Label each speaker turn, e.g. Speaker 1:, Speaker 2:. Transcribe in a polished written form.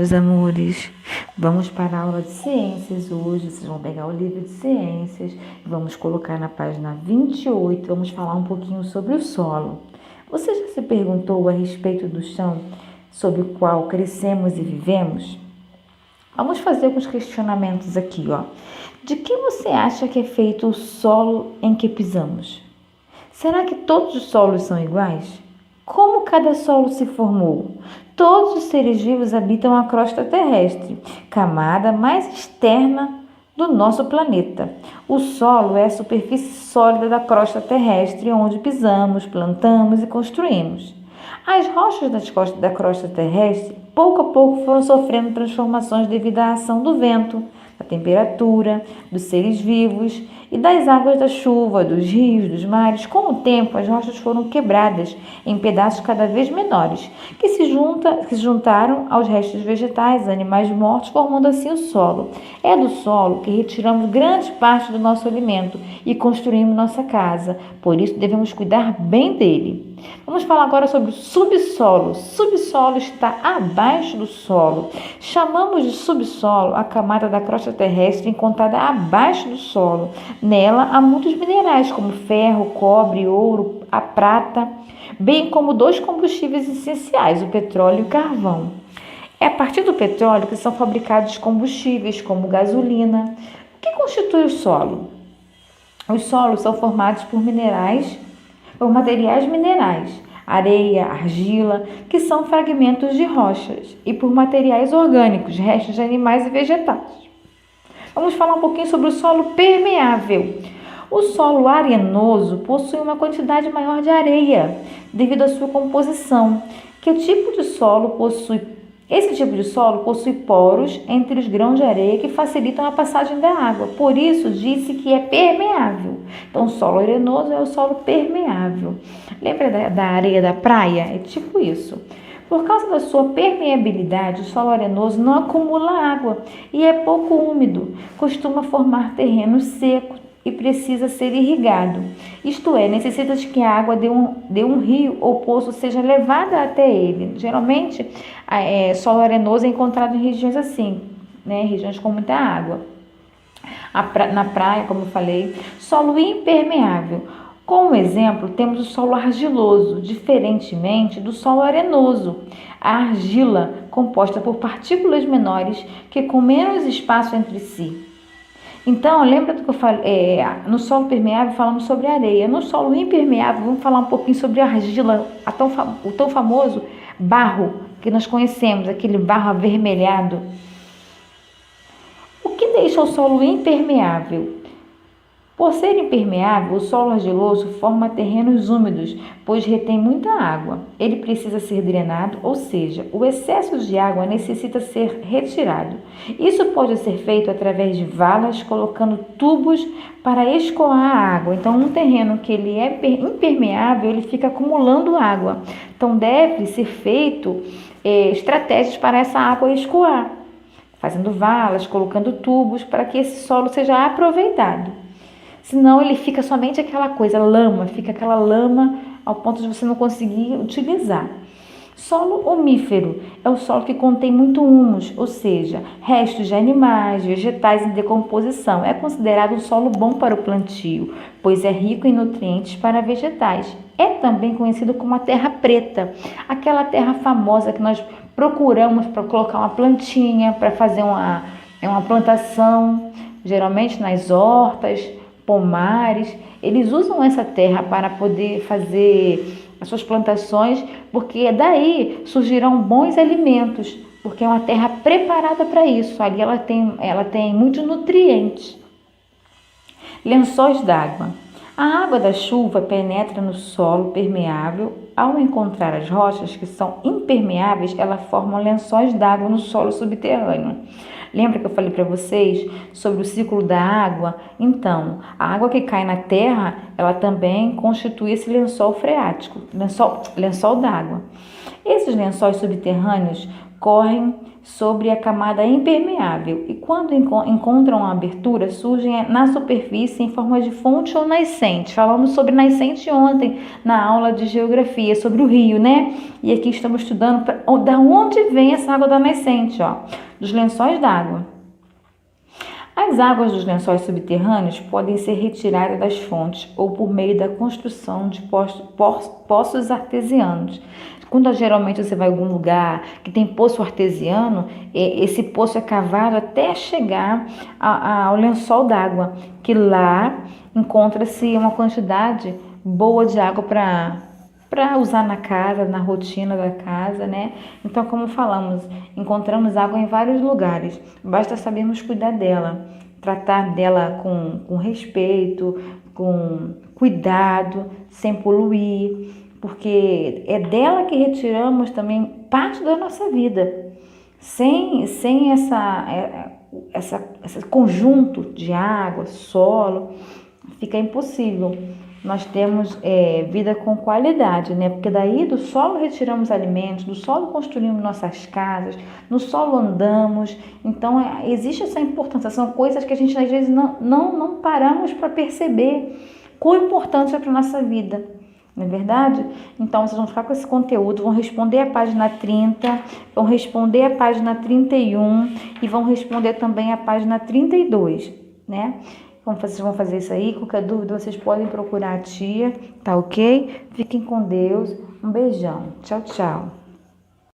Speaker 1: meus amores. Vamos para a aula de ciências hoje. Vocês vão pegar o livro de ciências e vamos colocar na página 28. Vamos falar um pouquinho sobre o solo. Você já se perguntou a respeito do chão sobre o qual crescemos e vivemos? Vamos fazer alguns questionamentos aqui, ó. De que você acha que é feito o solo em que pisamos? Será que todos os solos são iguais? Como cada solo se formou? Todos os seres vivos habitam a crosta terrestre, camada mais externa do nosso planeta. O solo é a superfície sólida da crosta terrestre, onde pisamos, plantamos e construímos. As rochas da crosta terrestre, pouco a pouco, foram sofrendo transformações devido à ação do vento, da temperatura, dos seres vivos e das águas da chuva, dos rios, dos mares. Com o tempo, as rochas foram quebradas em pedaços cada vez menores, que se juntaram aos restos vegetais, animais mortos, formando assim o solo. É do solo que retiramos grande parte do nosso alimento e construímos nossa casa. Por isso, devemos cuidar bem dele. Vamos falar agora sobre o subsolo. O subsolo está abaixo do solo. Chamamos de subsolo a camada da crosta terrestre encontrada abaixo do solo. Nela há muitos minerais como ferro, cobre, ouro, a prata, bem como dois combustíveis essenciais, o petróleo e o carvão. É a partir do petróleo que são fabricados combustíveis como gasolina. O que constitui o solo? Os solos são formados por materiais minerais, areia, argila, que são fragmentos de rochas, e por materiais orgânicos, restos de animais e vegetais. Vamos falar um pouquinho sobre o solo permeável. O solo arenoso possui uma quantidade maior de areia, devido à sua composição. Esse tipo de solo possui poros entre os grãos de areia que facilitam a passagem da água. Por isso, disse que é permeável. Então, o solo arenoso é o solo permeável. Lembra da areia da praia? É tipo isso. Por causa da sua permeabilidade, o solo arenoso não acumula água e é pouco úmido. Costuma formar terreno seco e precisa ser irrigado. Isto é, necessita de que a água de um rio ou poço seja levada até ele. Geralmente, solo arenoso é encontrado em regiões assim, né? Regiões com muita água. Na praia, como eu falei, solo impermeável. Como exemplo, temos o solo argiloso, diferentemente do solo arenoso. A argila, composta por partículas menores que com menos espaço entre si. Então, lembra do que eu falei? No solo permeável falamos sobre areia. No solo impermeável, vamos falar um pouquinho sobre a argila, o tão famoso barro que nós conhecemos, aquele barro avermelhado. O que deixa o solo impermeável? Por ser impermeável, o solo argiloso forma terrenos úmidos, pois retém muita água. Ele precisa ser drenado, ou seja, o excesso de água necessita ser retirado. Isso pode ser feito através de valas, colocando tubos para escoar a água. Então, um terreno que ele é impermeável, ele fica acumulando água. Então, deve ser feito estratégias para essa água escoar, fazendo valas, colocando tubos para que esse solo seja aproveitado. Senão ele fica somente aquela coisa, lama, fica aquela lama ao ponto de você não conseguir utilizar. Solo umífero é o solo que contém muito humus, ou seja, restos de animais, vegetais em decomposição. É considerado um solo bom para o plantio, pois é rico em nutrientes para vegetais. É também conhecido como a terra preta, aquela terra famosa que nós procuramos para colocar uma plantinha, para fazer uma plantação, geralmente nas hortas, pomares. Eles usam essa terra para poder fazer as suas plantações, porque daí surgirão bons alimentos, porque é uma terra preparada para isso. Ali ela tem muitos nutrientes. Lençóis d'água. A água da chuva penetra no solo permeável. Ao encontrar as rochas que são impermeáveis, ela forma lençóis d'água no solo subterrâneo. Lembra que eu falei para vocês sobre o ciclo da água? Então, a água que cai na terra, ela também constitui esse lençol freático, lençol d'água. Esses lençóis subterrâneos correm sobre a camada impermeável e quando encontram a abertura, surgem na superfície em forma de fonte ou nascente. Falamos sobre nascente ontem na aula de geografia, sobre o rio, né? E aqui estamos estudando da onde vem essa água da nascente, ó, dos lençóis d'água. As águas dos lençóis subterrâneos podem ser retiradas das fontes ou por meio da construção de poços artesianos. Quando geralmente você vai a algum lugar que tem poço artesiano, esse poço é cavado até chegar ao lençol d'água, que lá encontra-se uma quantidade boa de água para usar na casa, na rotina da casa, né? Então, como falamos, encontramos água em vários lugares, basta sabermos cuidar dela, tratar dela com respeito, com cuidado, sem poluir, porque é dela que retiramos também parte da nossa vida. Sem esse conjunto de água, solo, fica impossível nós temos vida com qualidade, né? Porque daí do solo retiramos alimentos, do solo construímos nossas casas, no solo andamos. Então existe essa importância, são coisas que a gente às vezes não paramos para perceber quão importante é para a nossa vida, não é verdade? Então vocês vão ficar com esse conteúdo, vão responder a página 30, vão responder a página 31 e vão responder também a página 32, né? Vocês vão fazer isso aí, qualquer dúvida vocês podem procurar a tia, tá ok? Fiquem com Deus, um beijão, tchau, tchau.